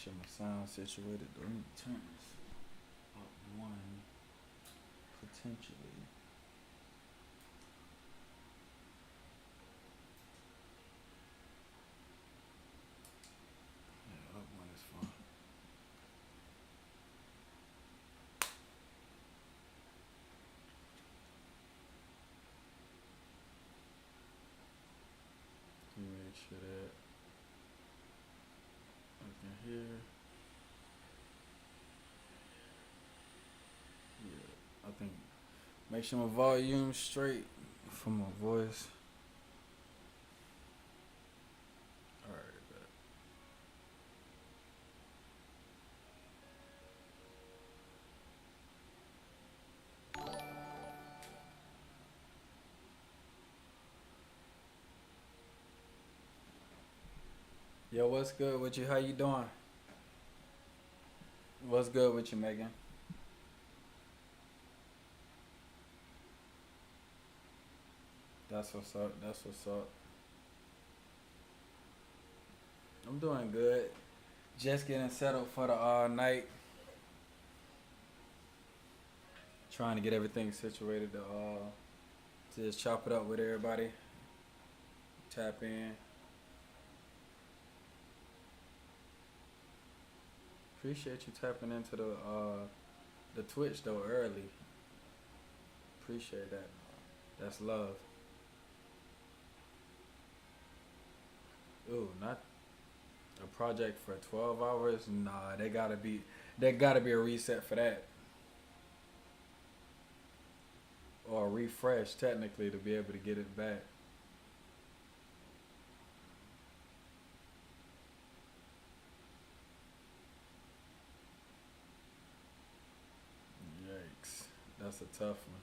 sure my sound situated. Let me turn this up one potentially. Yeah, up one is fine. Let me make sure that I can hear. Yeah, I think make sure my volume's straight for my voice. All right, bet. Yo, what's good with you? How you doing? What's good with you, Megan? That's what's up. That's what's up. I'm doing good. Just getting settled for the night. Trying to get everything situated to just chop it up with everybody. Tap in. Appreciate you tapping into the Twitch though early. Appreciate that. That's love. Ooh, not a project for 12 hours. Nah, they gotta be a reset for that, or a refresh technically to be able to get it back. Yikes, that's a tough one.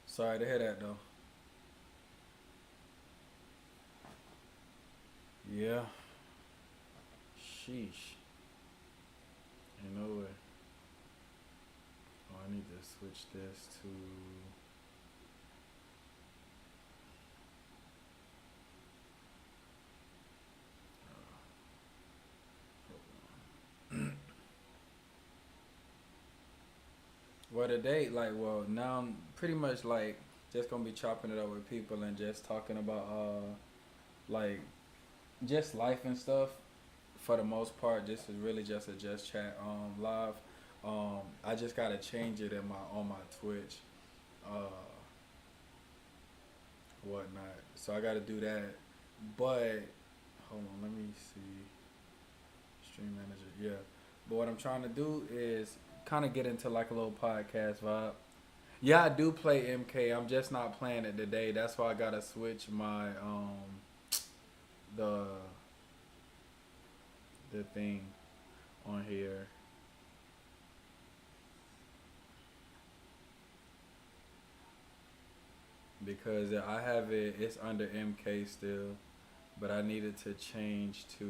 Sorry to hear that though. Yeah. Sheesh. Ain't no way. Oh, I need to switch this to. Well, today, like, well, now I'm pretty much like just gonna be chopping it up with people and just talking about like just life and stuff for the most part. This is really just a just chat live. I just gotta change it in my on my Twitch, uh, whatnot. So I gotta do that. But hold on, let me see. Stream manager, yeah. But what I'm trying to do is kind of get into like a little podcast vibe. Yeah, I do play MK. I'm just not playing it today. That's why I gotta switch my the the thing on here because I have it. It's under MK still, but I needed to change to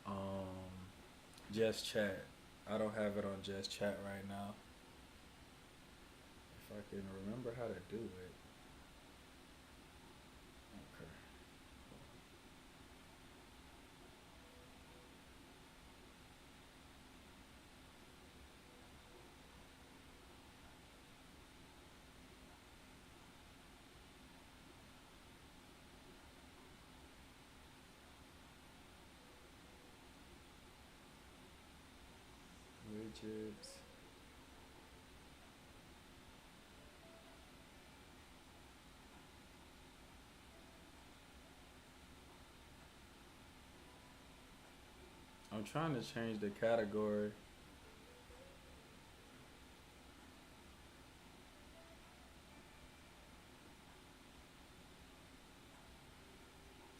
um just chat. I don't have it on just chat right now. If I can remember how to do it. Okay. Widgets. I'm trying to change the category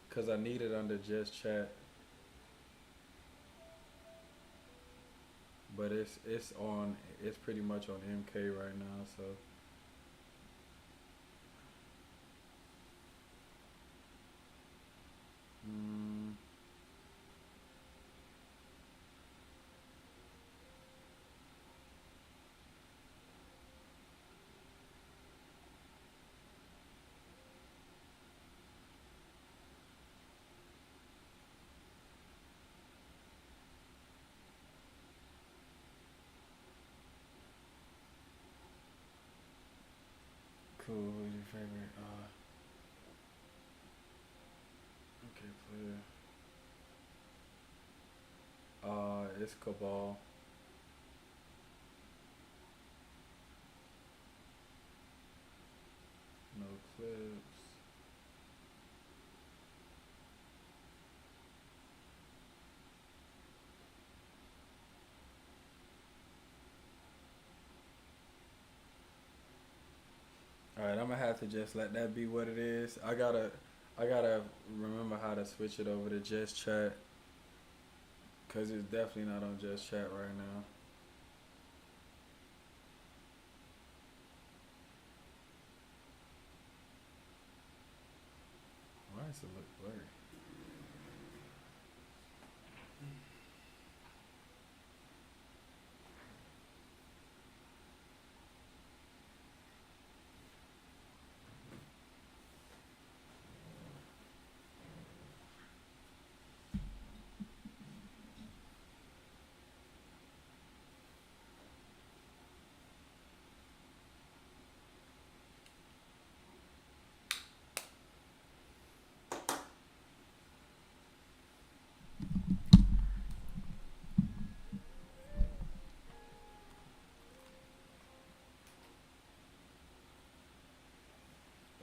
because I need it under just chat, but it's pretty much on MK right now. So mm, it's Cabal. No clips. All right, I'm gonna have to just let that be what it is. I gotta remember how to switch it over to just chat, cause it's definitely not on just chat right now. Why does it look blurry?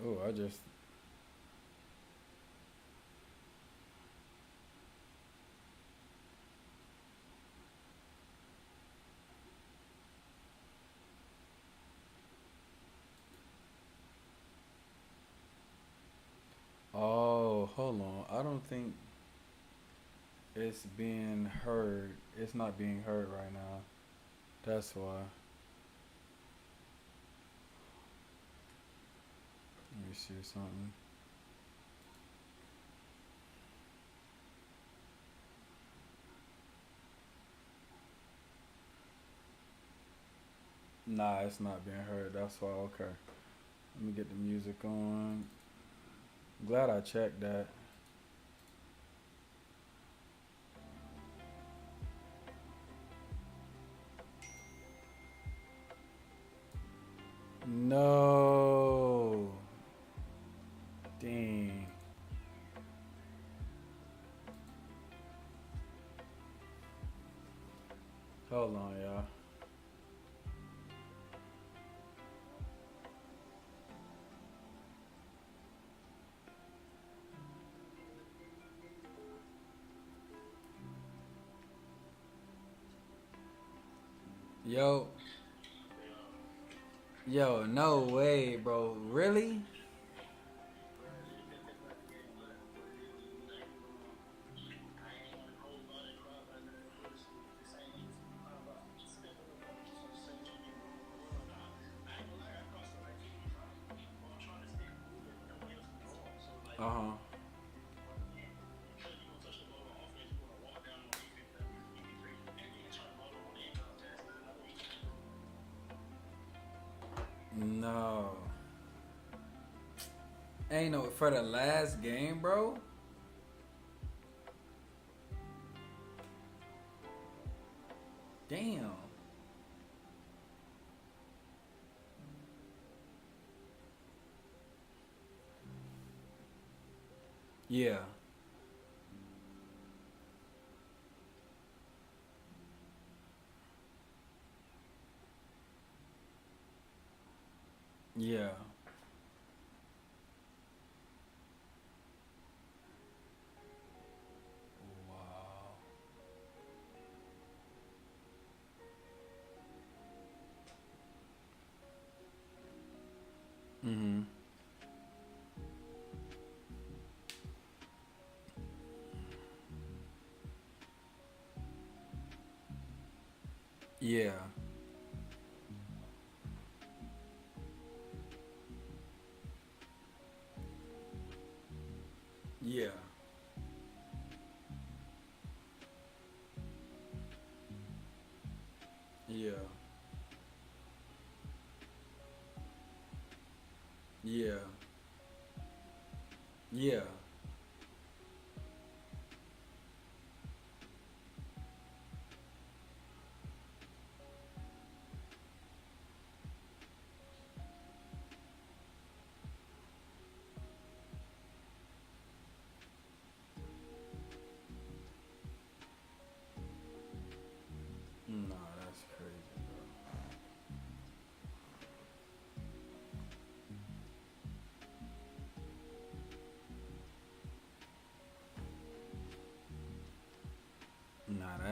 Oh, I just. Oh, hold on. I don't think it's being heard. It's not being heard right now. That's why. Let me see something. Nah, it's not being heard. That's why. Okay. Let me get the music on. Glad I checked that. No. Dang. Hold on, y'all. Yo, yo, no way, bro. Really? Uh huh. No. Ain't no for the last game, bro. Damn. Yeah. Yeah. Wow. Mhm. Yeah. Yeah. Yeah. Yeah. Yeah.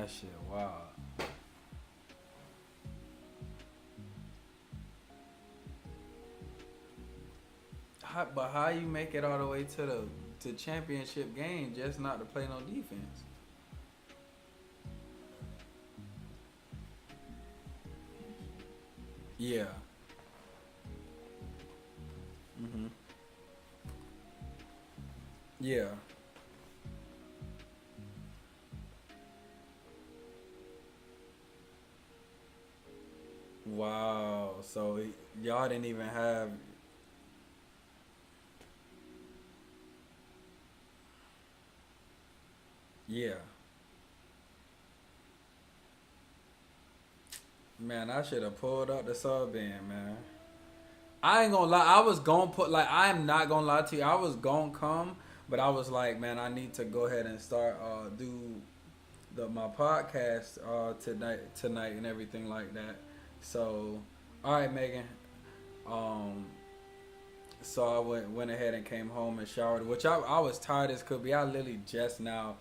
That shit wild. But how you make it all the way to the to championship game just not to play no defense? Yeah. Mhm. Yeah. Wow. So y'all didn't even have. Yeah. Man, I should have pulled up the sub in, man. I ain't gonna lie. I was gonna put like I am not gonna lie to you. I was gonna come, but I was like, man, I need to go ahead and start do the my podcast tonight and everything like that. So, all right, Megan. Um, so I went ahead and came home and showered, which I was tired as could be. I literally just now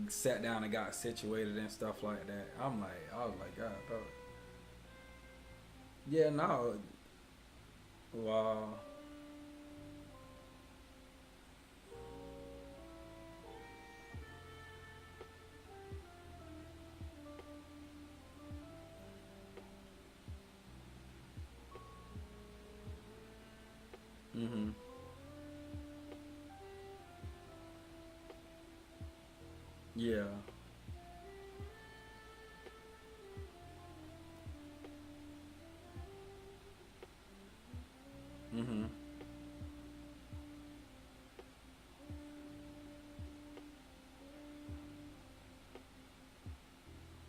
sat down and got situated and stuff like that. I was like, God, bro. Yeah, no, wow. Mhm. Yeah. Mhm.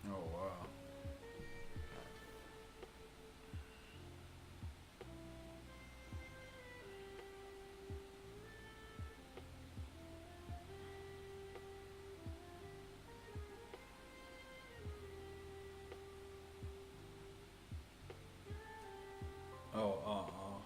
Oh wow. Oh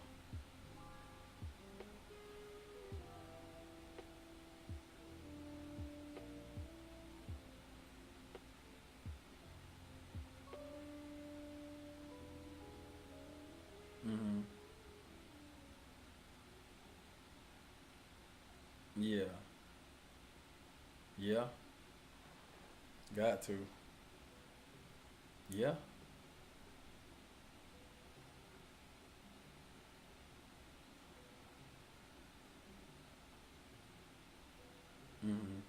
Mhm. Yeah. Yeah. Got to. Yeah. Mhm.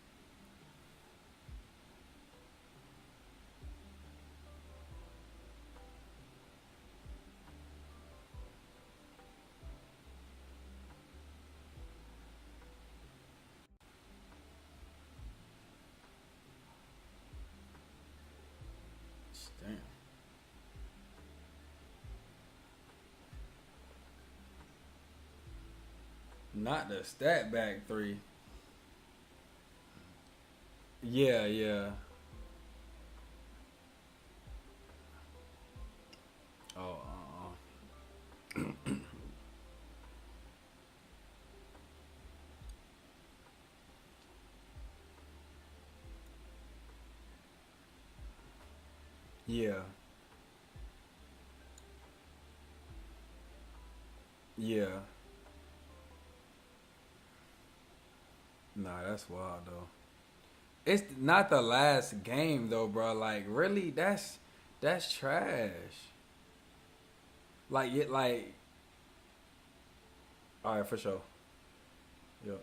Damn. Not the stat back three. Yeah. Yeah. Oh Yeah. Yeah. Nah, that's wild though. It's not the last game though, bro. Like really, that's trash. Like it, like all right for sure. Yep.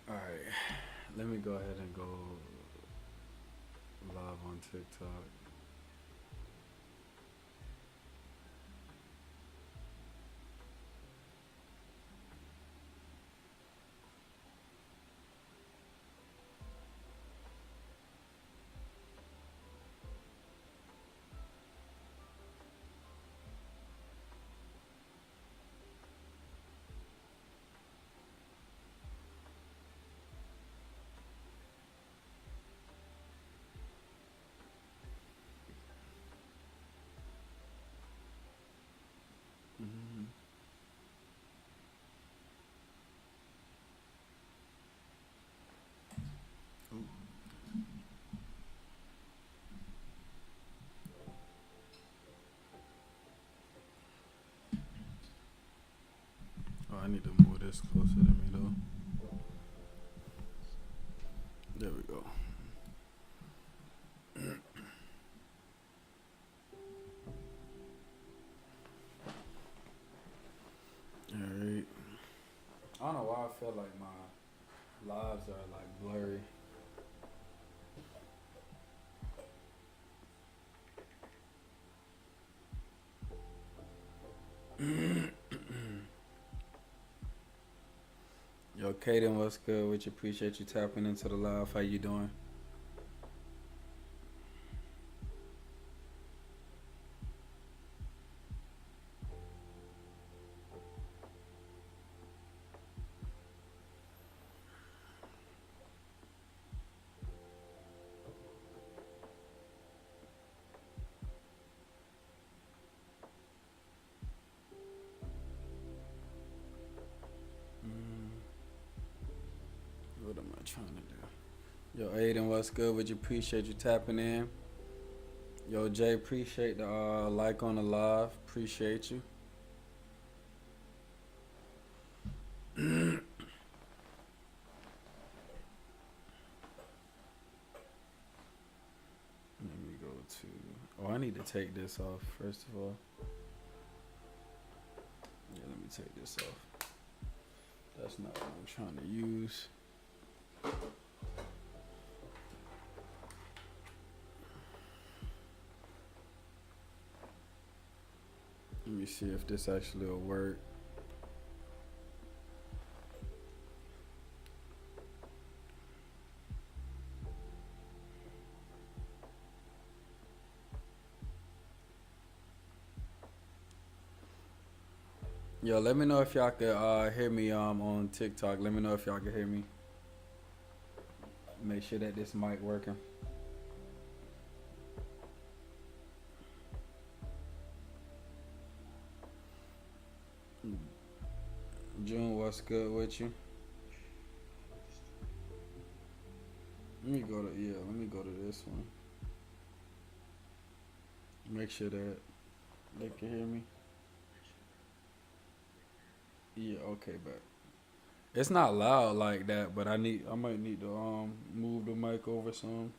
All right. Let me go ahead and go live on TikTok. It's closer to me though. There we go. Alright. I don't know why I feel like my lives are like blurry. Yo, Kaden, what's good? Which appreciate you tapping into the live. How you doing? What am I trying to do? Yo, Aiden, what's good? Would you appreciate you tapping in? Yo, Jay, appreciate the like on the live. Appreciate you. Let me go to. Oh, I need to take this off first of all. Yeah, let me take this off. That's not what I'm trying to use. Let me see if this actually will work. Yo, let me know if y'all could hear me on TikTok. Let me know if y'all can hear me. Make sure that this mic working. June, what's good with you? Let me go to this one. Make sure that they can hear me. Yeah, okay, but it's not loud like that, but I might need to move the mic over some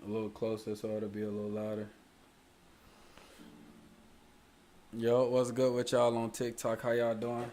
a little closer so it'll be a little louder. Yo, what's good with y'all on TikTok? How y'all doing?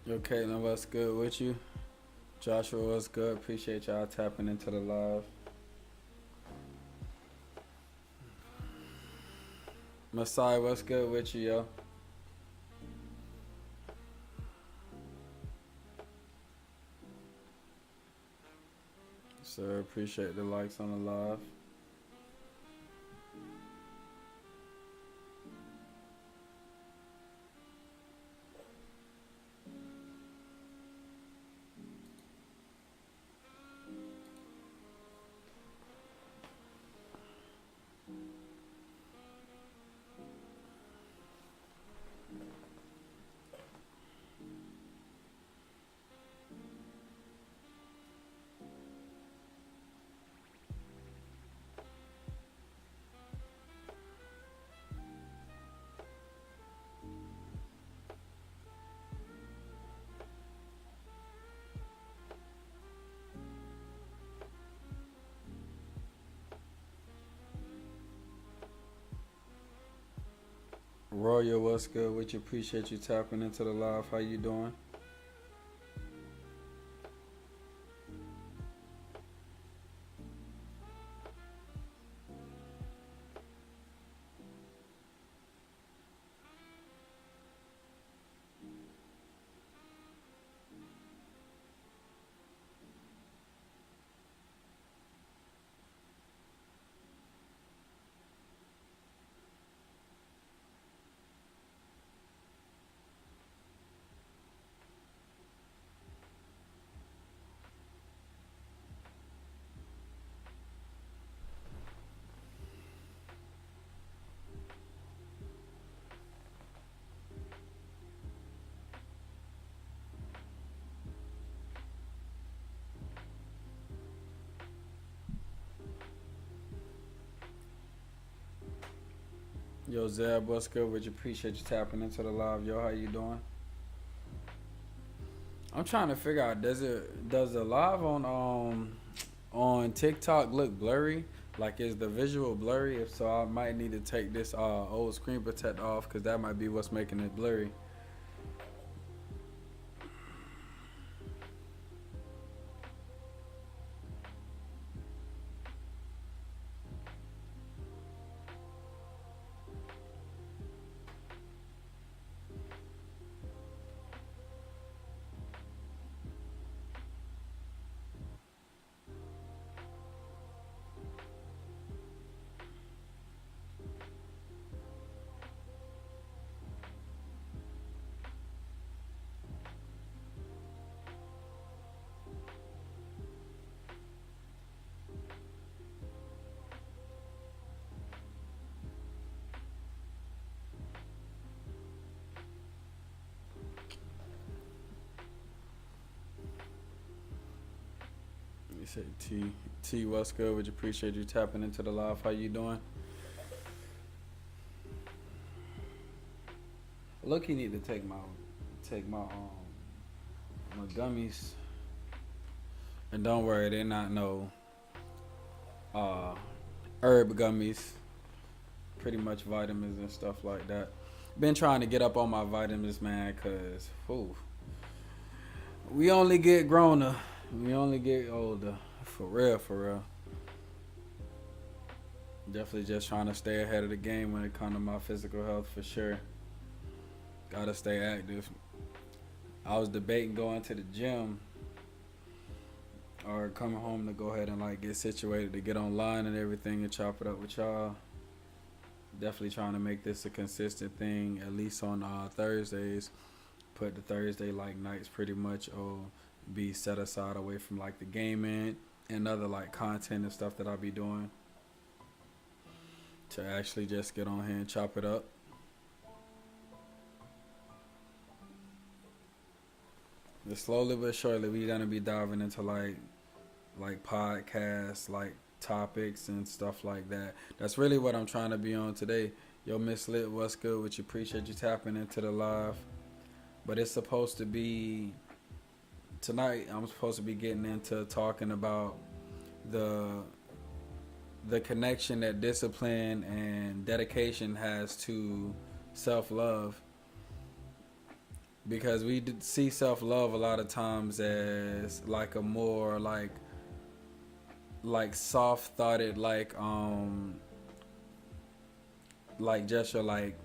Yo, Caitlin, what's good with you? Joshua, what's good? Appreciate y'all tapping into the live. Masai, what's good with you, yo? Sir, appreciate the likes on the live. Royal, what's good with you? Appreciate you tapping into the live. How you doing? Yo, Zeb, what's good? Would you appreciate you tapping into the live? Yo, how you doing? I'm trying to figure out does the live on TikTok look blurry? Like, is the visual blurry? If so, I might need to take this old screen protector off because that might be what's making it blurry. You say T, what's good? Would you appreciate you tapping into the live? How you doing? Look, you need to take my gummies, and don't worry, they're not no uh herb gummies. Pretty much vitamins and stuff like that. Been trying to get up on my vitamins, man, cause whew, we only get growner, we only get older. For real, for real. Definitely just trying to stay ahead of the game when it comes to my physical health for sure. Gotta stay active. I was debating going to the gym or coming home to go ahead and like get situated to get online and everything and chop it up with y'all. Definitely trying to make this a consistent thing, at least on Thursdays. Put the Thursday like nights pretty much or be set aside away from like the gaming and other like content and stuff that I'll be doing to actually just get on here and chop it up. And slowly but surely we gonna be diving into like podcasts, like topics and stuff like that. That's really what I'm trying to be on today. Yo, Miss Lit, what's good? Which appreciate you tapping into the live. But it's supposed to be tonight. I'm supposed to be getting into talking about the the connection that discipline and dedication has to self love because we see self love a lot of times as like a more like soft thoughted like just your like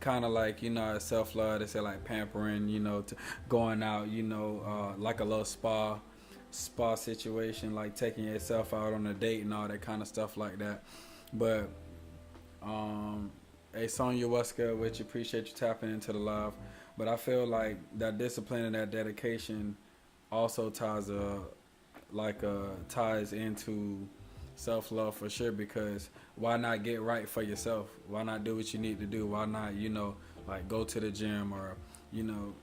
kind of like self love they say like pampering to going out like a little spa situation like taking yourself out on a date and all that kind of stuff like that but hey Sonya, what's good with you? Appreciate you tapping into the live. But I feel like that discipline and that dedication also ties into self love for sure because why not get right for yourself? Why not do what you need to do? Why not, like go to the gym or, you know,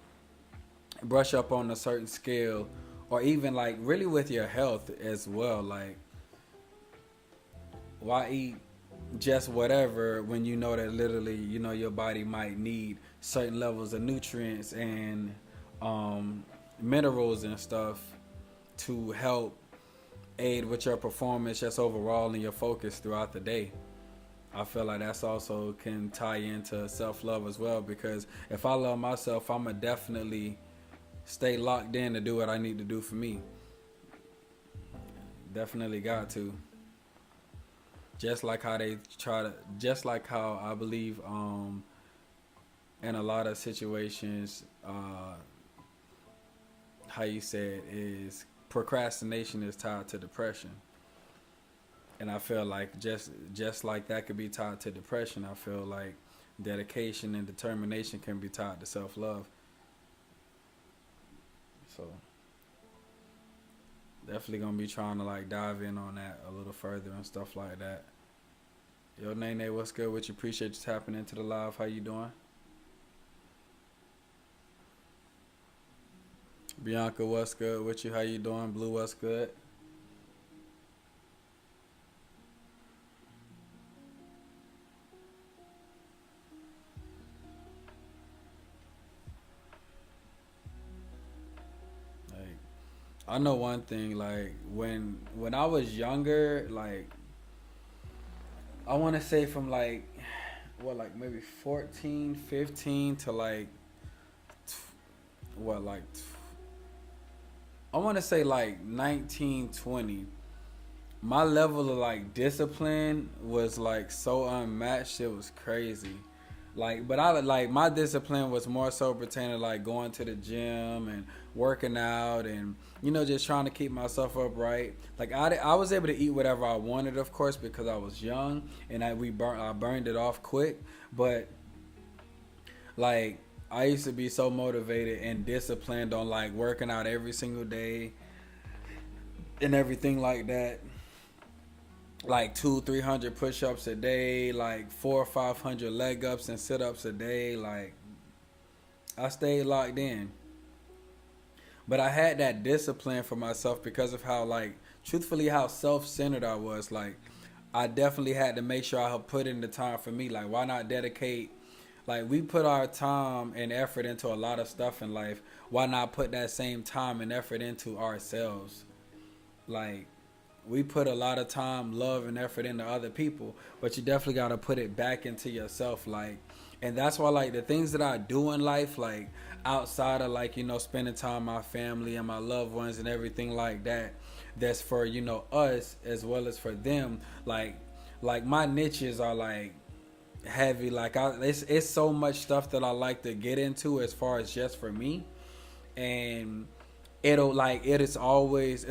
brush up on a certain skill or even like really with your health as well. Like why eat just whatever when you know that literally, your body might need certain levels of nutrients and minerals and stuff to help aid with your performance just overall and your focus throughout the day. I feel like that's also can tie into self-love as well because if I love myself, I'ma definitely stay locked in to do what I need to do for me. Definitely got to. Just like how I believe in a lot of situations, how you said is procrastination is tied to depression. And I feel like just like that could be tied to depression, I feel like dedication and determination can be tied to self love. So definitely gonna be trying to like dive in on that a little further and stuff like that. Yo, Nene, what's good with you? Appreciate you tapping into the live. How you doing? Bianca, what's good with you? How you doing? Blue, what's good? I know one thing. Like when I was younger, like I want to say from like what, like maybe 14, 15 to like what, like I want to say like 19, 20. My level of like discipline was like so unmatched. It was crazy. Like, but I like my discipline was more so pertaining to like going to the gym and working out and just trying to keep myself upright. Like I was able to eat whatever I wanted, of course, because I was young and I burned it off quick. But like I used to be so motivated and disciplined on like working out every single day and everything like that. Like 200-300 push-ups a day, like 400-500 leg ups and sit-ups a day. Like I stayed locked in, but I had that discipline for myself because of how, like, truthfully, how self-centered I was. Like I definitely had to make sure I put in the time for me. Like, why not dedicate? Like, we put our time and effort into a lot of stuff in life. Why not put that same time and effort into ourselves? Like, we put a lot of time, love, and effort into other people, but you definitely got to put it back into yourself. Like, and that's why, like, the things that I do in life, like, outside of, like, spending time with my family and my loved ones and everything like that, that's for, us as well as for them. Like my niches are, like, heavy. Like, it's so much stuff that I like to get into as far as just for me. And it'll always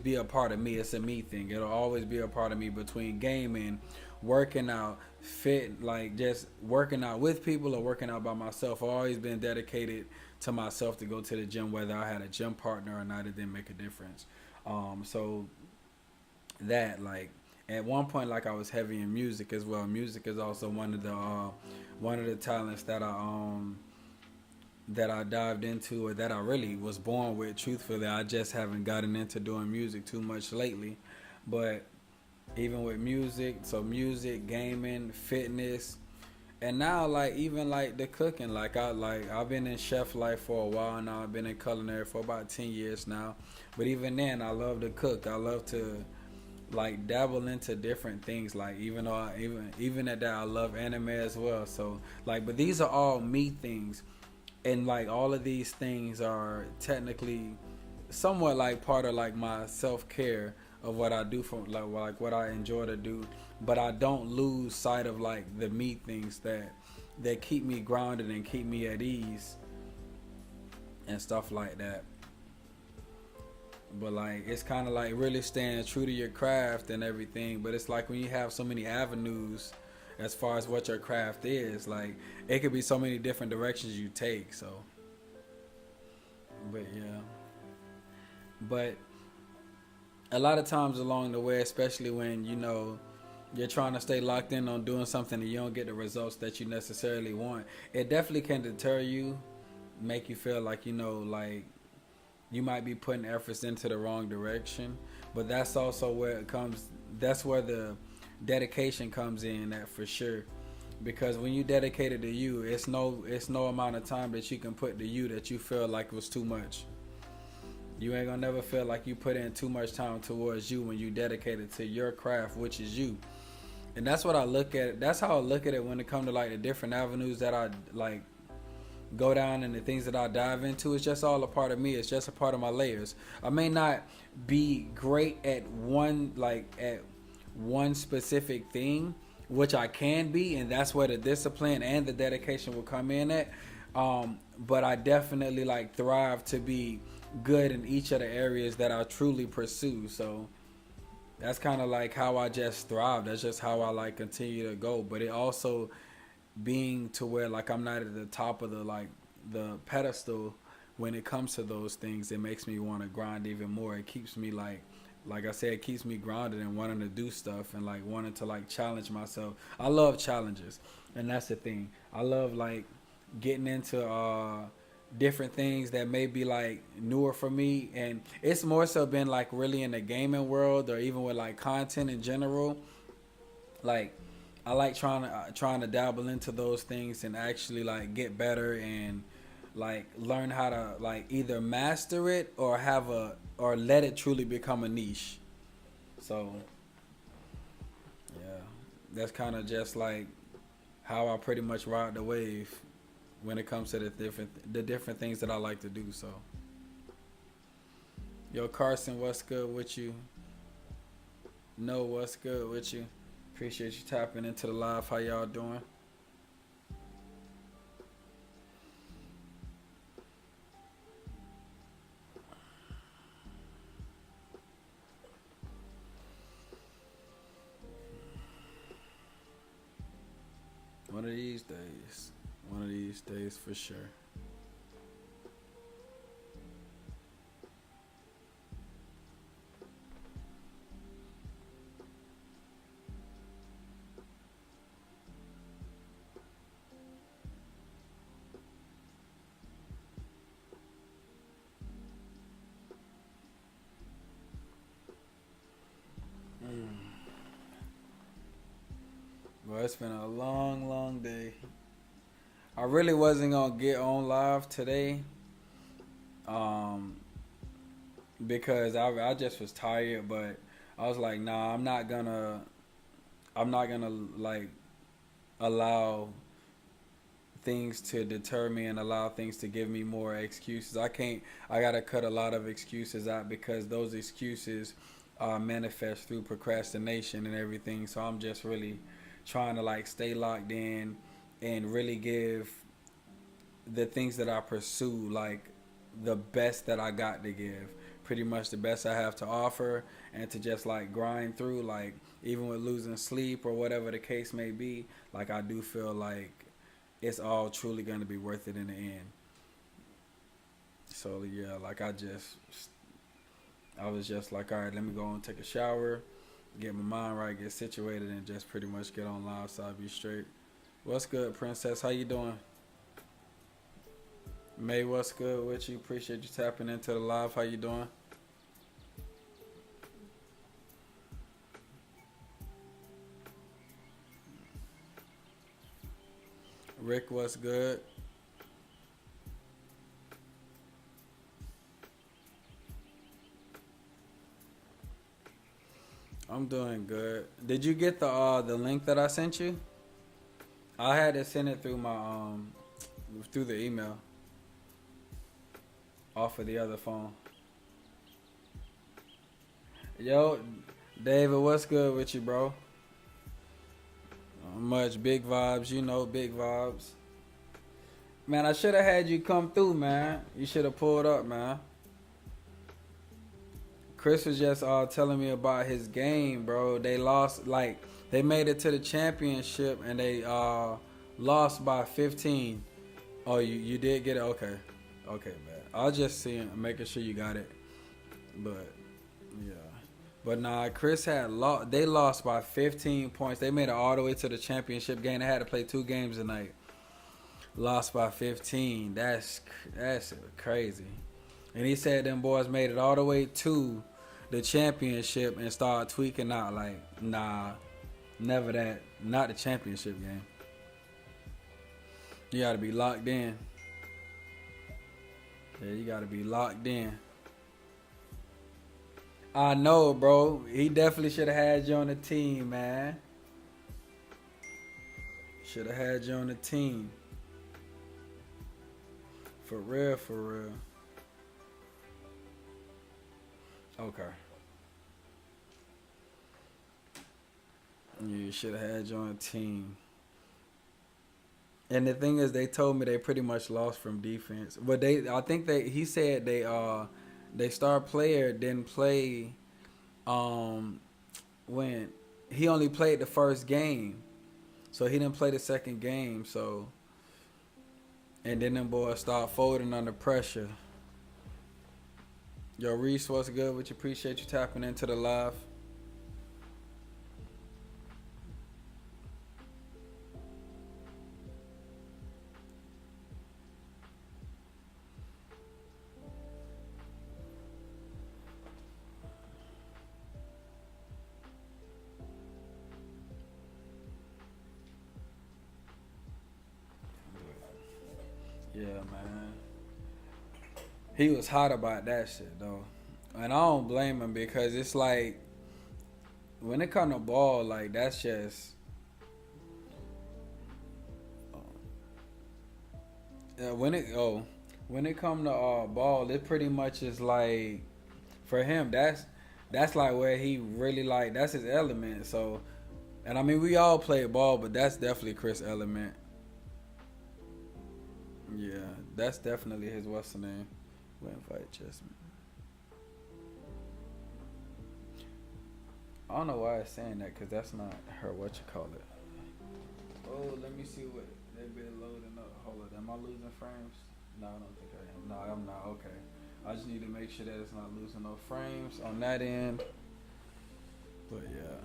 be a part of me. It's a me thing. It'll always be a part of me, between gaming, working out, fit, like just working out with people or working out by myself. I've always been dedicated to myself to go to the gym, whether I had a gym partner or not. It didn't make a difference. So that, like, at one point, like, I was heavy in music as well. Music is also one of the talents that I dived into, or that I really was born with. Truthfully, I just haven't gotten into doing music too much lately. But even with music, so music, gaming, fitness, and now, like, even like the cooking. I've been in chef life for a while now. I've been in culinary for about 10 years now. But even then, I love to cook. I love to, like, dabble into different things. Like, even though even at that, I love anime as well. So, like, but these are all me things, and like all of these things are technically somewhat like part of like my self-care of what I do, from like what I enjoy to do. But I don't lose sight of like the me things that keep me grounded and keep me at ease and stuff like that. But like, it's kind of like really staying true to your craft and everything. But it's like when you have so many avenues as far as what your craft is, like, it could be so many different directions you take. So, but yeah, but a lot of times along the way, especially when you're trying to stay locked in on doing something and you don't get the results that you necessarily want, it definitely can deter you, make you feel like like you might be putting efforts into the wrong direction. But that's also where it comes. That's where the dedication comes in, at for sure. Because when you dedicate it to you, it's no amount of time that you can put to you that you feel like was too much. You ain't gonna never feel like you put in too much time towards you when you dedicate it to your craft, which is you. And that's what I look at. That's how I look at it when it comes to like the different avenues that I like go down, and the things that I dive into. It's just all a part of me. It's just a part of my layers. I may not be great at one specific thing, which I can be, and that's where the discipline and the dedication will come in at. But I definitely like thrive to be good in each of the areas that I truly pursue. So that's kind of like how I just thrive. That's just how I like continue to go. But it also being to where like I'm not at the top of the pedestal when it comes to those things. It makes me want to grind even more. It keeps me like I said, it keeps me grounded and wanting to do stuff and like wanting to like challenge myself. I love challenges, and that's the thing. I love like getting into different things that may be like newer for me, and it's more so been like really in the gaming world, or even with like content in general. Like, I like trying to dabble into those things and actually like get better and like learn how to like either master it or have a or let it truly become a niche. So yeah, that's kind of just like how I pretty much ride the wave when it comes to the different things that I like to do. So, yo, Carson, what's good with you? No, what's good with you? Appreciate you tapping into the live. How y'all doing? One of these days. One of these days for sure. Well, it's been a long, long day. I really wasn't gonna get on live today, um, because I just was tired. But I was like, nah, I'm not gonna like allow things to deter me and allow things to give me more excuses. I can't. I gotta cut a lot of excuses out because those excuses manifest through procrastination and everything. So I'm just really trying to like stay locked in and really give the things that I pursue like the best that I got to give. Pretty much the best I have to offer, and to just like grind through, like even with losing sleep or whatever the case may be, like I do feel like it's all truly going to be worth it in the end. So yeah, like I was just like, all right, let me go and take a shower, get my mind right, get situated, and just pretty much get on live so I'll be straight. What's good, Princess? How you doing? May, what's good with you? Appreciate you tapping into the live. How you doing? Rick, what's good? I'm doing good. Did you get the link that I sent you? I had to send it through my through the email off of the other phone. Yo, David, what's good with you, bro? Much big vibes, big vibes. Man, I should have had you come through, man. You should have pulled up, man. Chris was just telling me about his game, bro. They lost, like, they made it to the championship and they lost by 15. Oh, you did get it? Okay. Okay, man. I was just seeing, making sure you got it. But, yeah. But nah, Chris had lost. They lost by 15 points. They made it all the way to the championship game. They had to play 2 games tonight. Lost by 15. That's crazy. And he said them boys made it all the way to the championship and started tweaking out like, nah, never that. Not the championship game. You gotta be locked in. Yeah, you gotta be locked in. I know, bro. He definitely should have had you on the team, man. Should have had you on the team. For real, for real. Okay. You should have had you on the team. And the thing is, they told me they pretty much lost from defense. But I think he said they star player didn't play, um, when he only played the first game, so he didn't play the second game. So, and then them boys start folding under pressure. Yo, Reese, what's good? Which appreciate you tapping into the live. Yeah, man. He was hot about that shit though, and I don't blame him because it's like when it come to ball, like that's just when it when it come to ball, it pretty much is like for him that's like where he really like that's his element. So, and I mean we all play ball, but that's definitely Chris' element. Yeah, that's definitely his what's the name. We invite Chessman. I don't know why it's saying that because that's not her. What you call it? Oh, let me see what they've been loading up. Hold on, am I losing frames? No, I don't think I am. No, I'm not. Okay, I just need to make sure that it's not losing no frames on that end. But yeah,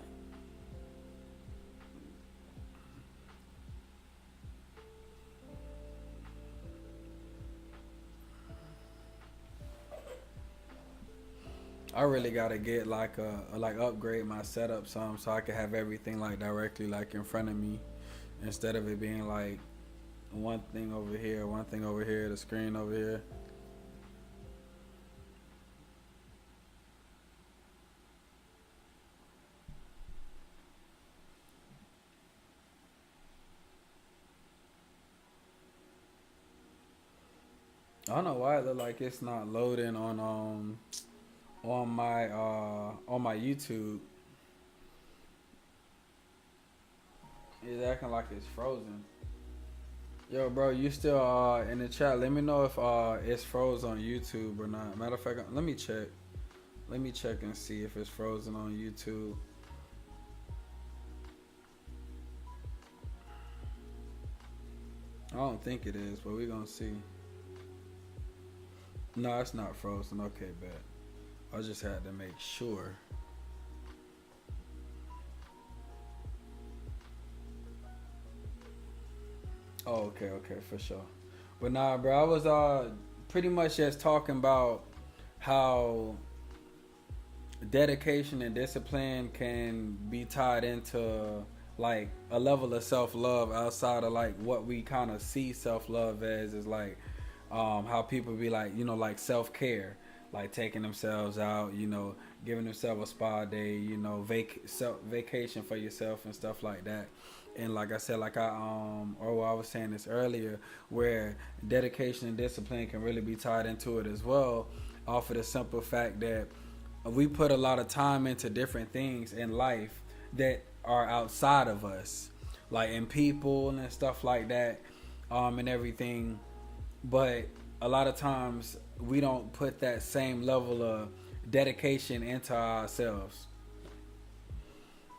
I really gotta get like like upgrade my setup some so I can have everything like directly like in front of me instead of it being like one thing over here, one thing over here, the screen over here. I don't know why it look like it's not loading on my YouTube. It's acting like it's frozen. Yo, bro, you still in the chat? Let me know if it's froze on YouTube or not. Matter of fact, let me check. Let me check and see if it's frozen on YouTube. I don't think it is, but we're gonna see. No, it's not frozen. Okay, bet. I just had to make sure. Oh, okay, okay, for sure. But nah, bro, I was pretty much just talking about how dedication and discipline can be tied into like a level of self love outside of like what we kind of see self love as is like how people be like like self care, like taking themselves out, giving themselves a spa day, vacation for yourself and stuff like that. And like I said, like I was saying this earlier, where dedication and discipline can really be tied into it as well, off of the simple fact that we put a lot of time into different things in life that are outside of us, like in people and stuff like that, and everything. But a lot of times we don't put that same level of dedication into ourselves.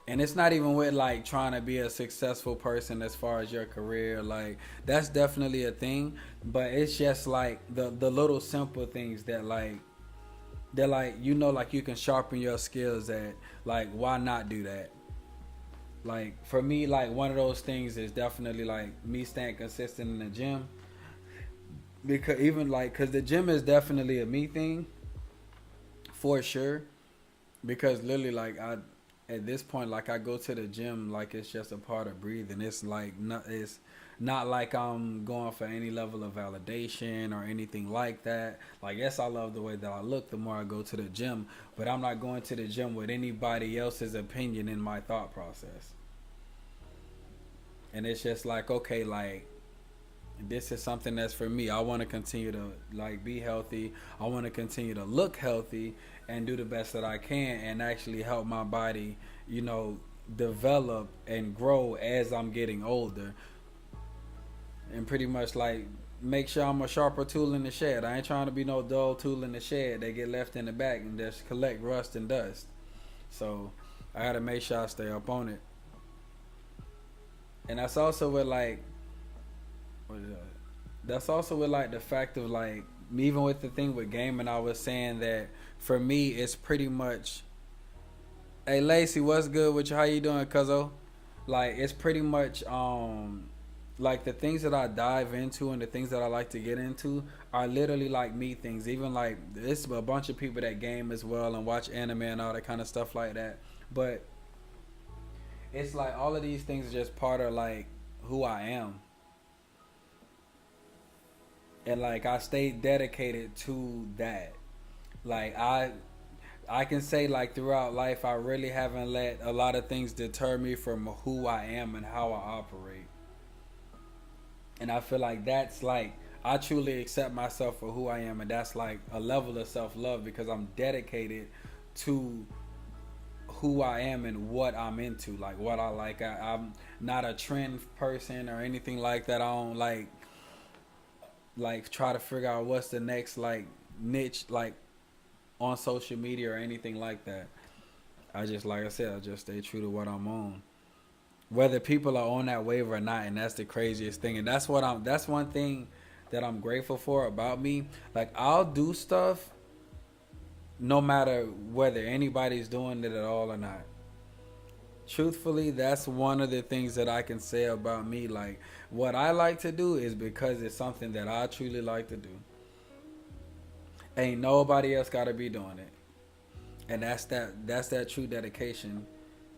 And it's not even with like trying to be a successful person as far as your career. Like that's definitely a thing, but it's just like the little simple things that like they're like like you can sharpen your skills at. Like why not do that? Like for me, like one of those things is definitely like me staying consistent in the gym, because even like because the gym is definitely a me thing for sure. Because literally like I at this point like I go to the gym like it's just a part of breathing. It's not like I'm going for any level of validation or anything like that. Like yes, I love the way that I look the more I go to the gym, but I'm not going to the gym with anybody else's opinion in my thought process. And it's just like okay, like this is something that's for me. I want to continue to like be healthy. I want to continue to look healthy and do the best that I can and actually help my body, you know, develop and grow as I'm getting older. And pretty much like make sure I'm a sharper tool in the shed. I ain't trying to be no dull tool in the shed that get left in the back and just collect rust and dust. So I gotta make sure I stay up on it. And that's also with like what is that? That's also with like the fact of like even with the thing with gaming, I was saying that for me it's pretty much, hey Lacey, what's good with you? How you doing, cuzzo? Like it's pretty much like the things that I dive into and the things that I like to get into are literally like me things. Even like it's a bunch of people that game as well and watch anime and all that kind of stuff like that. But it's like all of these things are just part of like who I am. and like I stayed dedicated to that. Like I can say like throughout life I really haven't let a lot of things deter me from who I am and how I operate. And I feel like that's like I truly accept myself for who I am, and that's like a level of self love because I'm dedicated to who I am and what I'm into, like what I like. I'm not a trend person or anything like that. I don't like try to figure out what's the next like niche like on social media or anything like that. I just like I said, I just stay true to what I'm on. Whether people are on that wave or not, and that's the craziest thing. And that's one thing that I'm grateful for about me. Like I'll do stuff no matter whether anybody's doing it at all or not. Truthfully, that's one of the things that I can say about me. Like what I like to do is because it's something that I truly like to do. Ain't nobody else gotta be doing it. And that's that true dedication,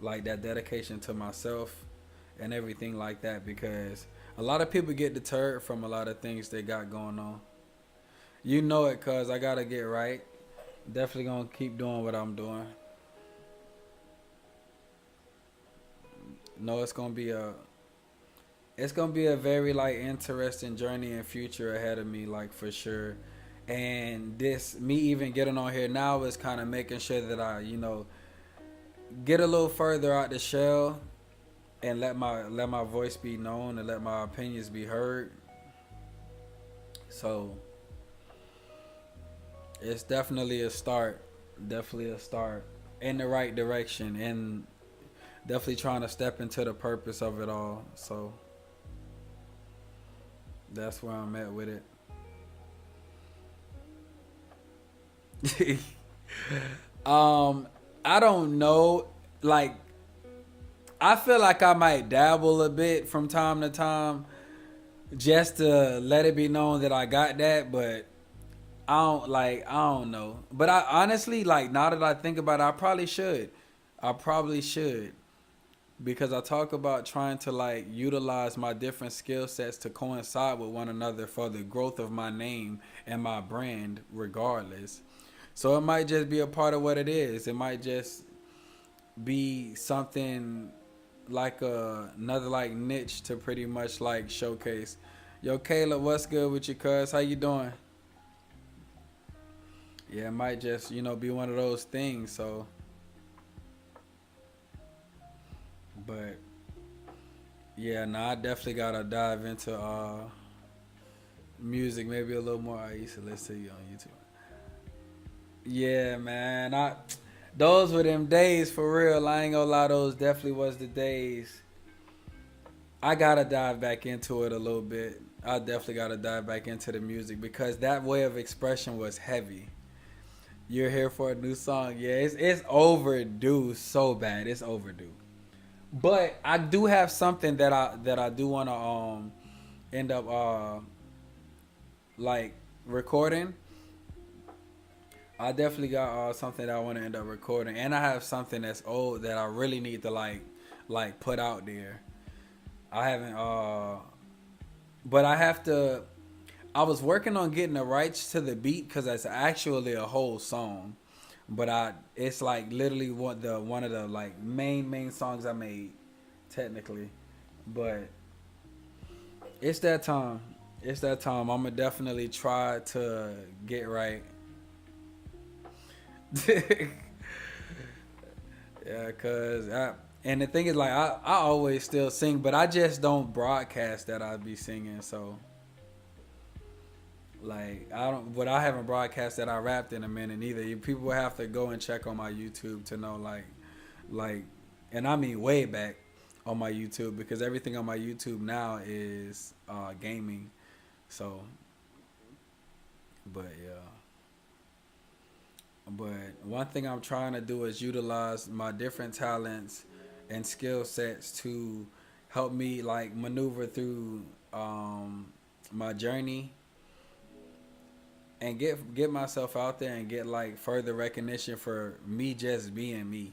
like that dedication to myself and everything like that, because a lot of people get deterred from a lot of things they got going on. You know it, cuz I gotta get right. Definitely gonna keep doing what I'm doing. No, it's gonna be a very like interesting journey and future ahead of me, like for sure. And this me even getting on here now is kind of making sure that I, get a little further out the shell and let my voice be known and let my opinions be heard. So it's definitely a start, definitely a start in the right direction, and definitely trying to step into the purpose of it all. So that's where I'm at with it. um, I don't know. Like, I feel like I might dabble a bit from time to time, just to let it be known that I got that. But I don't know. But I honestly like now that I think about it, I probably should. I probably should. Because I talk about trying to like utilize my different skill sets to coincide with one another for the growth of my name and my brand regardless. So it might just be a part of what it is. It might just be something like another like niche to pretty much like showcase. Yo, Caleb, what's good with you, cuz? How you doing? Yeah, it might just be one of those things. So, but yeah, no, I definitely gotta dive into music maybe a little more. I used to listen to you on YouTube. Yeah, man. Those were them days for real. I ain't gonna lie, those definitely was the days. I gotta dive back into it a little bit. I definitely gotta dive back into the music because that way of expression was heavy. You're here for a new song. Yeah, it's overdue so bad. It's overdue. But I do have something that I do wanna end up like recording. I definitely got something that I want to end up recording, and I have something that's old that I really need to like put out there. I haven't, but I have to. I was working on getting the rights to the beat because it's actually a whole song, but it's like literally one of the like main songs I made, technically, but it's that time. It's that time. I'm gonna definitely try to get right. Yeah, and the thing is like I always still sing, but I just don't broadcast that I be singing. So like I haven't broadcast that I rapped in a minute either. People will have to go and check on my YouTube to know like, and I mean way back on my YouTube because everything on my YouTube now is gaming. So, but yeah. But one thing I'm trying to do is utilize my different talents and skill sets to help me like maneuver through my journey and get myself out there and get like further recognition for me just being me.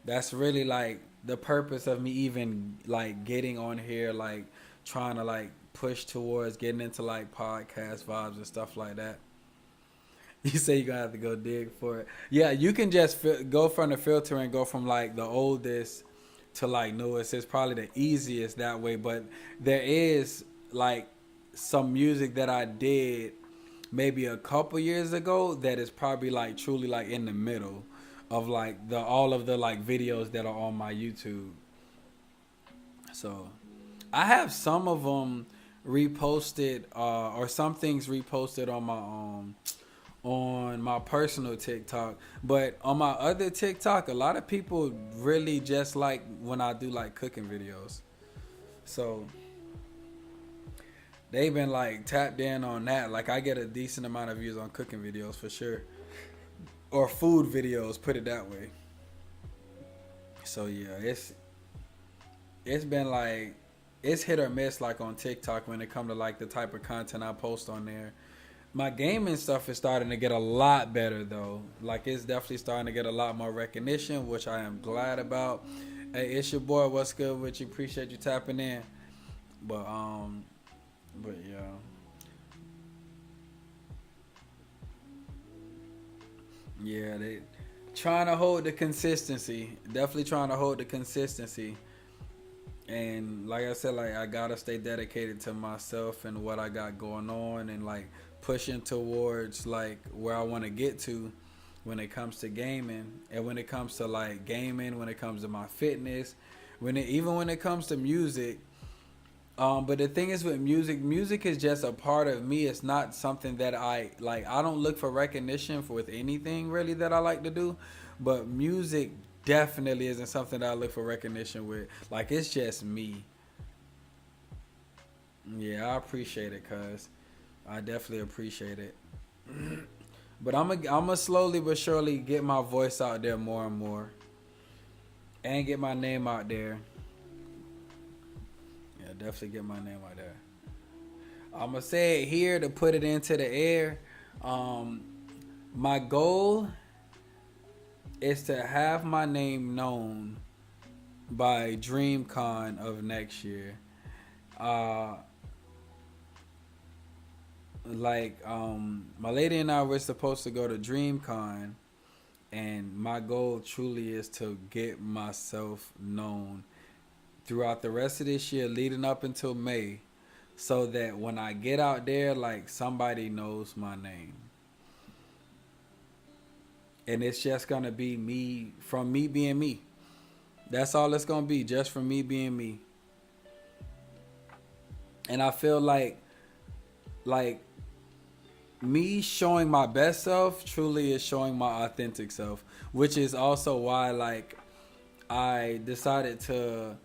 That's really like the purpose of me even like getting on here, like trying to like push towards getting into like podcast vibes and stuff like that. You say you're gonna have to go dig for it. Yeah, you can just go from the filter and go from like the oldest to like newest. It's probably the easiest that way. But there is like some music that I did maybe a couple years ago that is probably like truly like in the middle of like the all of the like videos that are on my YouTube. So I have some of them reposted or some things reposted on my personal TikTok, but on my other TikTok, a lot of people really just like when I do like cooking videos. So they've been like tapped in on that. Like I get a decent amount of views on cooking videos for sure, or food videos, put it that way. So yeah, it's been like it's hit or miss like on TikTok when it comes to like the type of content I post on there. My gaming stuff is starting to get a lot better though. Like it's definitely starting to get a lot more recognition, which I am glad about. Hey, it's your boy. What's good with you? Appreciate you tapping in. But but yeah, they trying to hold the consistency. Definitely trying to hold the consistency. And like I said, like I gotta stay dedicated to myself and what I got going on, and like pushing towards like where I want to get to when it comes to gaming, and when it comes to like gaming, when it comes to my fitness, even when it comes to music. But the thing is with music, music is just a part of me. It's not something that I like. I don't look for recognition for with anything really that I like to do, but music definitely isn't something that I look for recognition with. Like it's just me. Yeah, I appreciate it, cuz I definitely appreciate it. But I'm a slowly but surely get my voice out there more and more, and get my name out there. Yeah, definitely get my name out there. I'm gonna say it here to put it into the air. Um, my goal is to have my name known by DreamCon of next year. Uh, my lady and I were supposed to go to DreamCon, and my goal truly is to get myself known throughout the rest of this year, leading up until May, so that when I get out there, like somebody knows my name. And it's just gonna be me from me being me. That's all it's gonna be, just from me being me. And I feel like me showing my best self truly is showing my authentic self, which is also why like I decided to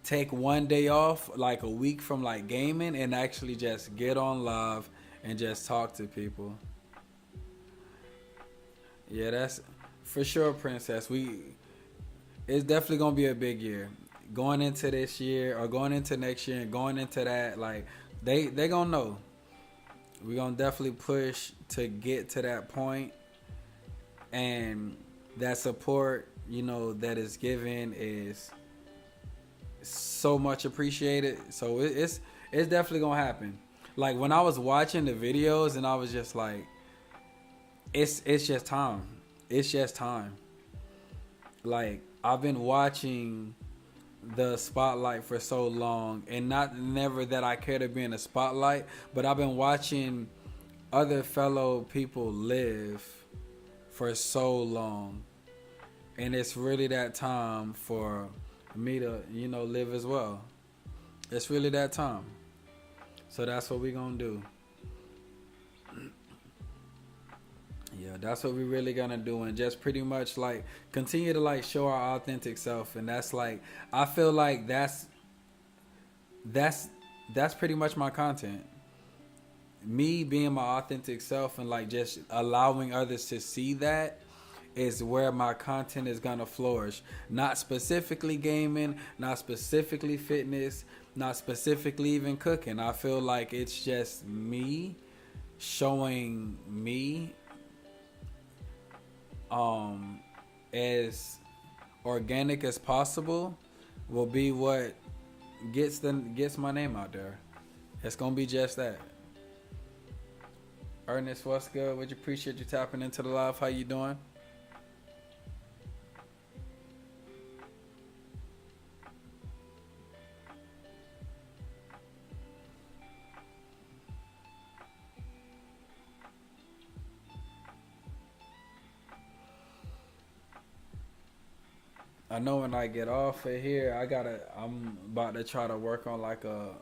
take one day off, like a week from like gaming, and actually just get on live and just talk to people. Yeah, that's for sure, Princess. It's definitely gonna be a big year. Going into this year or going into next year and going into that, like they gonna know. We gonna definitely push to get to that point, and that support, that is given is so much appreciated. So it's definitely gonna happen. Like when I was watching the videos, and I was just like, it's just time. It's just time. Like I've been watching the spotlight for so long, and not never that I care to be in the spotlight, but I've been watching other fellow people live for so long, and it's really that time for me to live as well. It's really that time. So that's what we gonna do. Yeah, that's what we really gonna do, and just pretty much like continue to like show our authentic self. And that's like, I feel like that's that's pretty much my content. Me being my authentic self, and like just allowing others to see that is where my content is gonna flourish. Not specifically gaming, not specifically fitness, not specifically even cooking. I feel like it's just me showing me as organic as possible will be what gets my name out there. It's gonna be just that. Ernest, what's good? Would you appreciate you tapping into the live? How you doing? I know when I get off of here, I'm about to try to work on like a.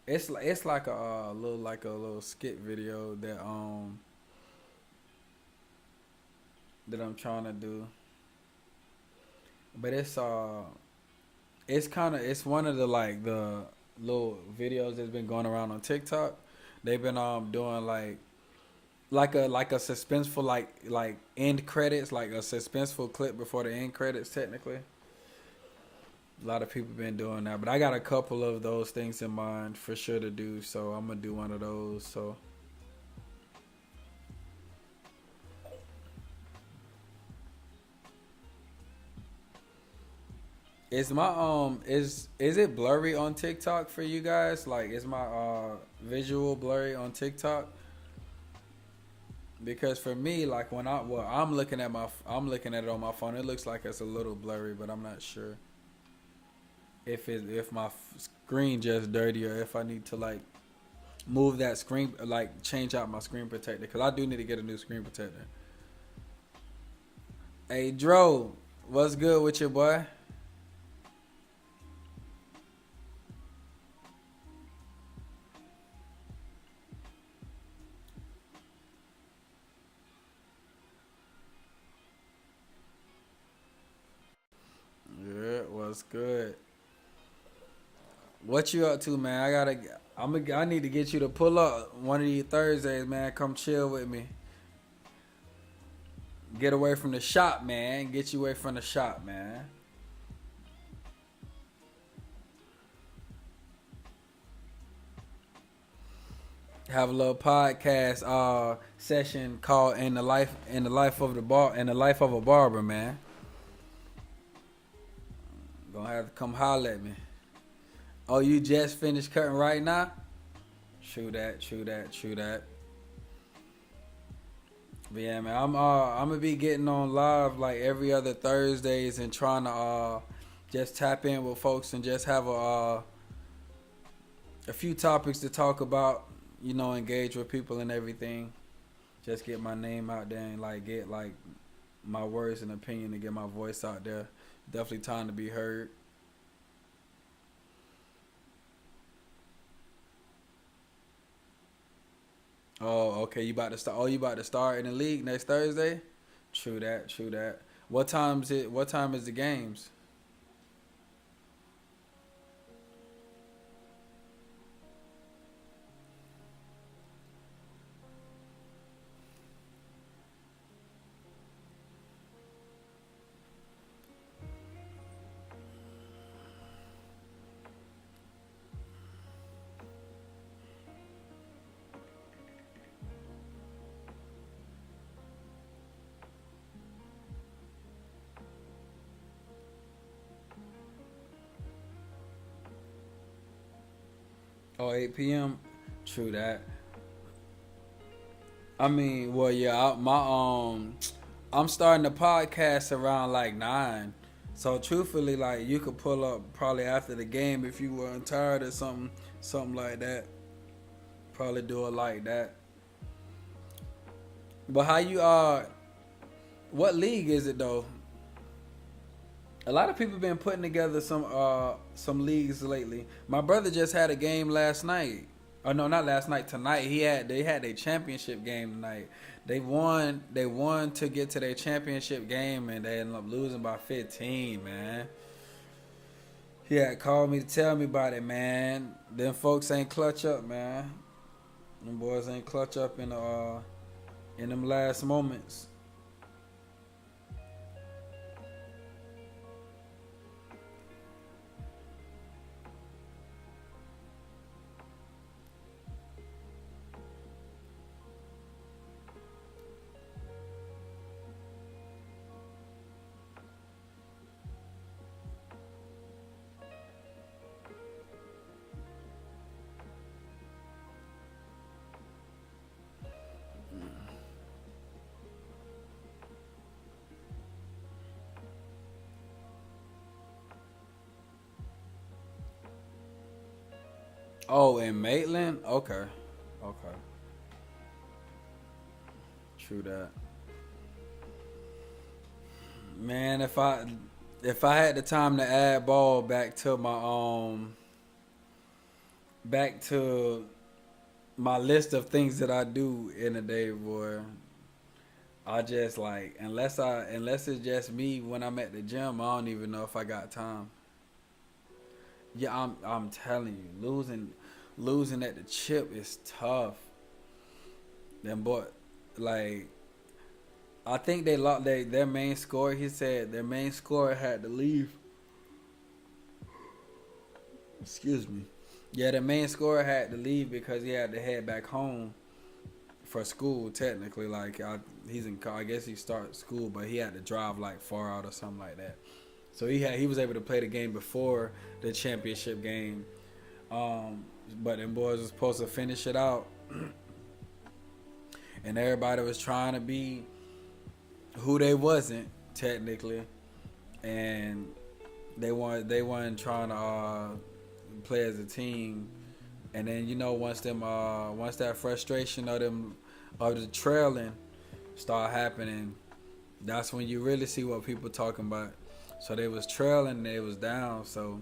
It's like a little skit video that I'm trying to do, but it's kind of it's one of the like the little videos that's been going around on TikTok. They've been doing like a suspenseful like end credits, like a suspenseful clip before the end credits technically. A lot of people been doing that, but I got a couple of those things in mind for sure to do, so I'm gonna do one of those. So is my is it blurry on TikTok for you guys? Like is my visual blurry on TikTok? Because for me, like when I'm looking at I'm looking at it on my phone, it looks like it's a little blurry, but I'm not sure if my screen just dirty or if I need to like move that screen, like change out my screen protector, because I do need to get a new screen protector. Hey Dro, what's good with you, boy? Yeah, what's good? What you up to, man? I need to get you to pull up one of these Thursdays, man. Come chill with me. Get away from the shop, man. Get you away from the shop, man. Have a little podcast session called in the life of the bar in the life of a barber, man. Gonna have to come holler at me. Oh, you just finished cutting right now? True that, true that, true that. But yeah, man, I'm gonna be getting on live like every other Thursdays and trying to just tap in with folks and just have a few topics to talk about. You know, engage with people and everything. Just get my name out there and like get like my words and opinion and get my voice out there. Definitely time to be heard. Oh, okay. You about to start? Oh, you about to start in the league next Thursday? True that. True that. What time's it? What time is the games? Oh, 8 p.m. True that. I mean, well, yeah, I'm starting the podcast around like 9. So truthfully, like you could pull up probably after the game if you weren't tired or something like that. Probably do it like that. But how you what league is it though? A lot of people been putting together some leagues lately. My brother just had a game last night. Oh no, not last night. Tonight they had their championship game tonight. They won to get to their championship game and they ended up losing by 15. Man, he had called me to tell me about it. Man, them folks ain't clutch up, man. Them boys ain't clutch up in them last moments. Oh, in Maitland? Okay. Okay. True that. Man, if I had the time to add ball back to my list of things that I do in a day, boy, I just like unless it's just me when I'm at the gym, I don't even know if I got time. Yeah, I'm telling you, losing at the chip is tough. Then boy, like I think they lost their main scorer. He said their main scorer had to leave. Excuse me. Yeah, the main scorer had to leave because he had to head back home for school. Technically, he's in. I guess he started school, but he had to drive like far out or something like that. So he was able to play the game before the championship game. Um, but them boys was supposed to finish it out, and everybody was trying to be who they wasn't technically, and they weren't trying to play as a team. And then once that frustration of the trailing start happening, that's when you really see what people talking about. So they was trailing, they was down, so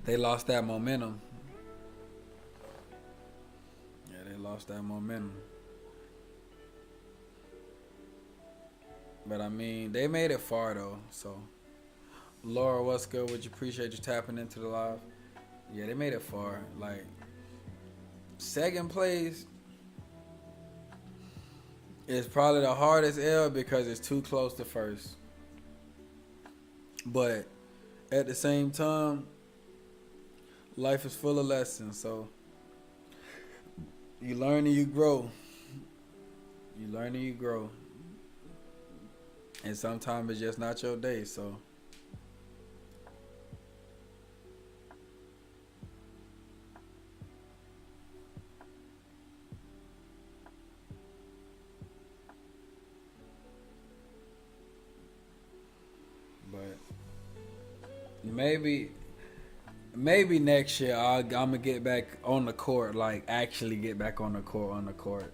they lost that momentum. Yeah, they lost that momentum. But I mean, they made it far though. So Laura, what's good? Would you appreciate you tapping into the live? Yeah, they made it far. Like second place is probably the hardest L because it's too close to first. But at the same time, life is full of lessons. So you learn and you grow. You learn and you grow. And sometimes it's just not your day. So but maybe maybe next year I'm gonna get back on the court, like actually get back on the court.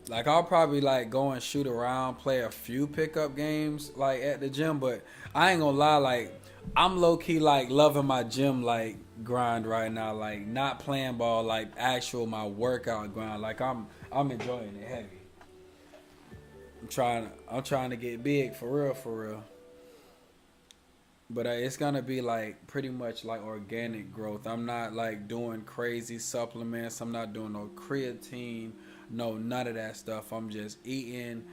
Like I'll probably like go and shoot around, play a few pickup games like at the gym, but I ain't gonna lie, like I'm low key like loving my gym like grind right now, like not playing ball, like actual my workout grind. Like I'm enjoying it heavy. I'm trying to get big for real. But it's gonna be like pretty much like organic growth. I'm not like doing crazy supplements. I'm not doing no creatine, no none of that stuff. I'm just eating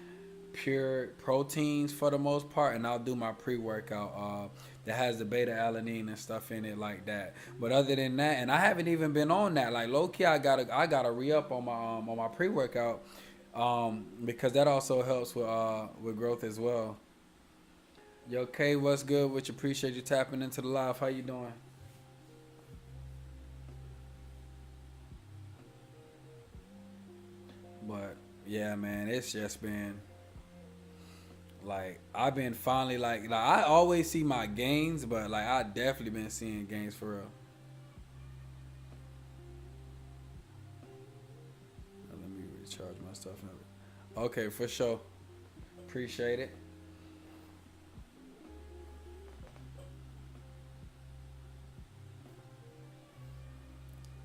pure proteins for the most part, and I'll do my pre-workout that has the beta alanine and stuff in it like that. But other than that, and I haven't even been on that. Like low key, I gotta re up on my pre-workout because that also helps with growth as well. Yo, K, what's good? Which appreciate you tapping into the live. How you doing? But yeah, man, it's just been like I've been finally like I always see my gains, but like I definitely been seeing gains for real. Let me recharge my stuff. Okay, for sure. Appreciate it.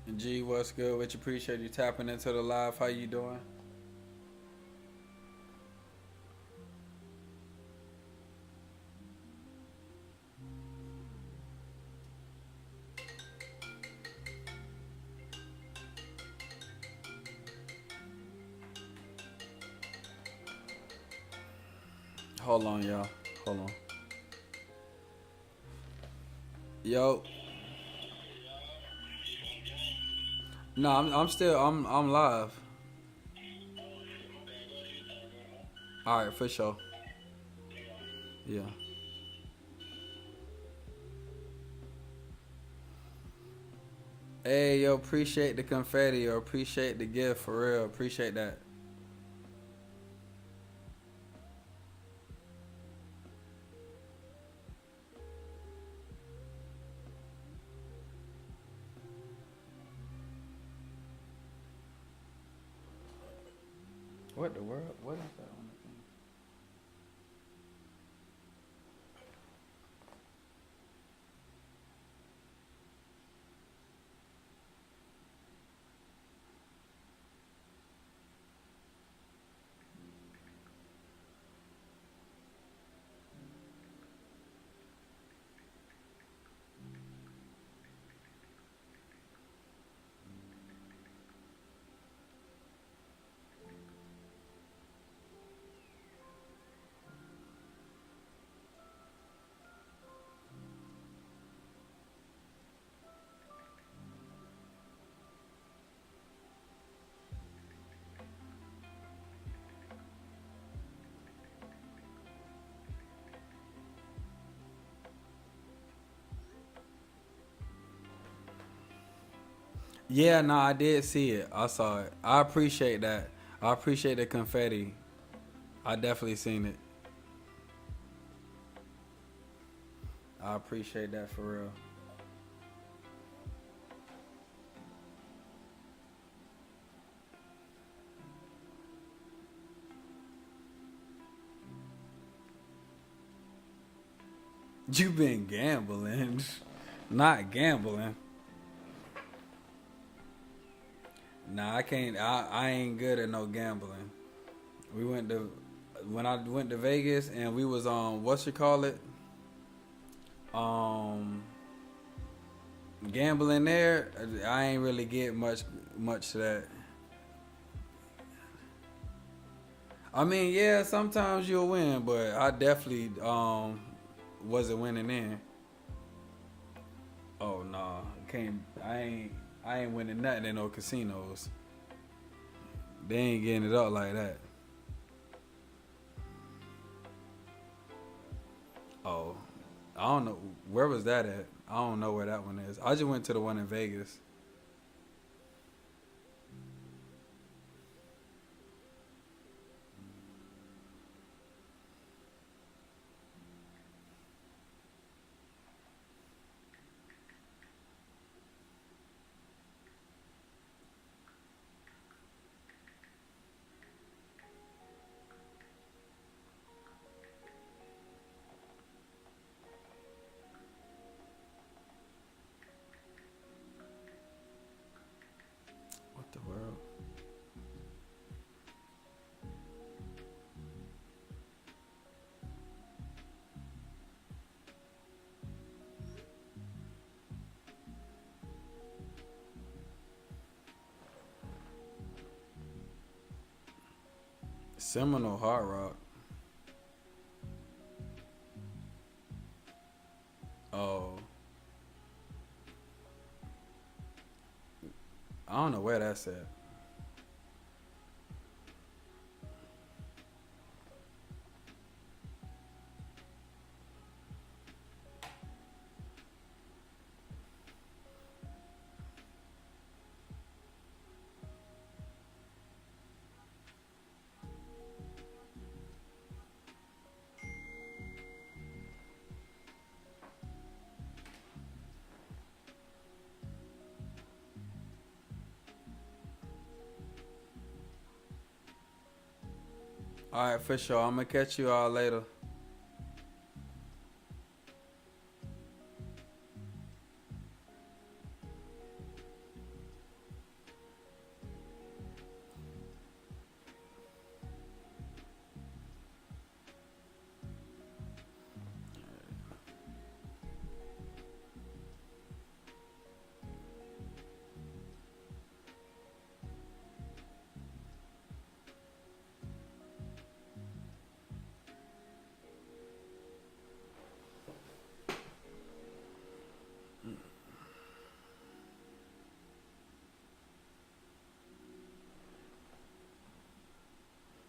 And G, what's good? Which appreciate you tapping into the live. How you doing? Hold on, y'all. Hold on. Yo, no, I'm live. All right, for sure. Yeah. Hey, yo, appreciate the confetti or appreciate the gift for real. Appreciate that. What the world? What is that on the thing? Yeah, no, I did see it. I saw it. I appreciate that. I appreciate the confetti. I definitely seen it. I appreciate that for real. You been gambling, not gambling. Nah, I can't. I ain't good at no gambling. We went to when I went to Vegas and we was on what you call it, um, gambling there. I ain't really get much to that. I mean, yeah, sometimes you'll win, but I definitely wasn't winning in. Oh no, nah, can't. I ain't winning nothing in no casinos. They ain't getting it up like that. Oh, I don't know where was that at. I don't know where that one is. I just went to the one in Vegas. What the world? Seminole Hard Rock. Oh, I don't know where that's at. All right, for sure. I'm gonna catch you all later.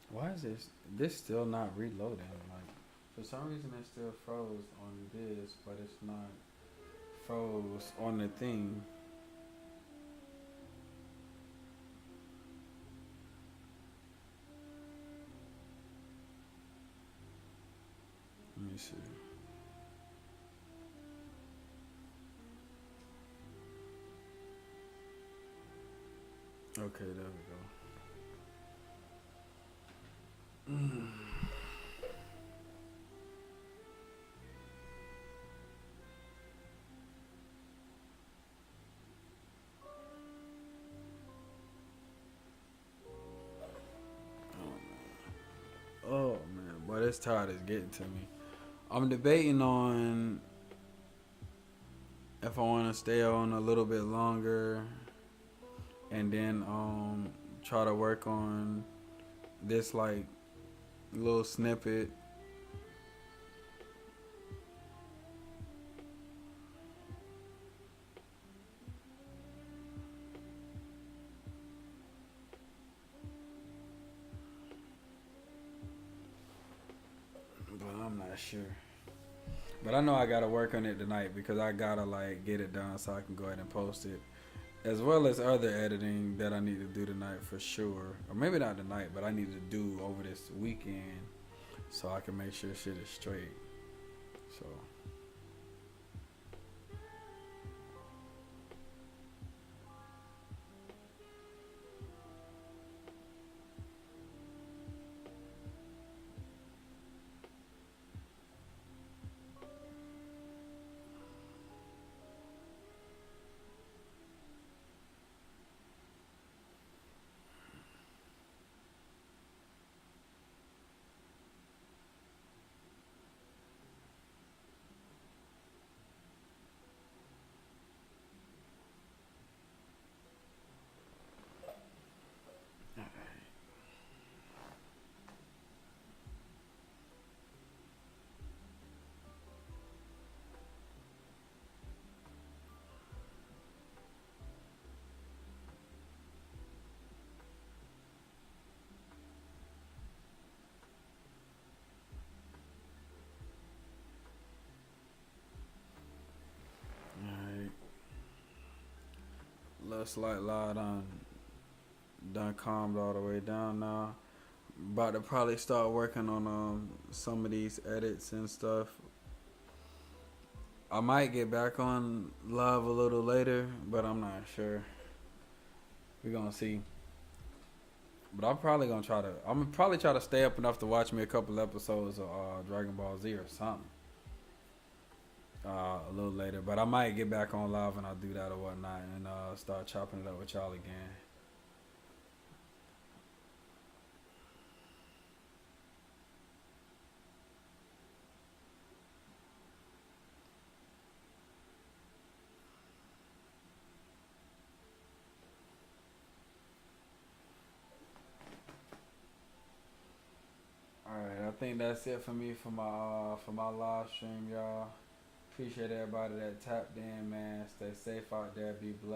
Why is this still not reloading? Like for some reason it still froze on this, but it's not froze on the thing. Let me see. Okay, there we go. Oh man, boy, this tide is getting to me. I'm debating on if I want to stay on a little bit longer and then try to work on this like little snippet. But I'm not sure. But I know I gotta work on it tonight because I gotta like get it done so I can go ahead and post it, as well as other editing that I need to do tonight for sure, or maybe not tonight, but I need to do over this weekend so I can make sure shit is straight. So, alright, looks like law done calmed all the way down now. About to probably start working on some of these edits and stuff. I might get back on live a little later, but I'm not sure. We're gonna see. But I'm probably gonna try to. I'm gonna probably try to stay up enough to watch me a couple episodes of Dragon Ball Z or something. A little later, but I might get back on live and I'll do that or whatnot and start chopping it up with y'all again. All right, I think that's it for me for my live stream, y'all. Appreciate everybody that tapped in, man. Stay safe out there. Be blessed.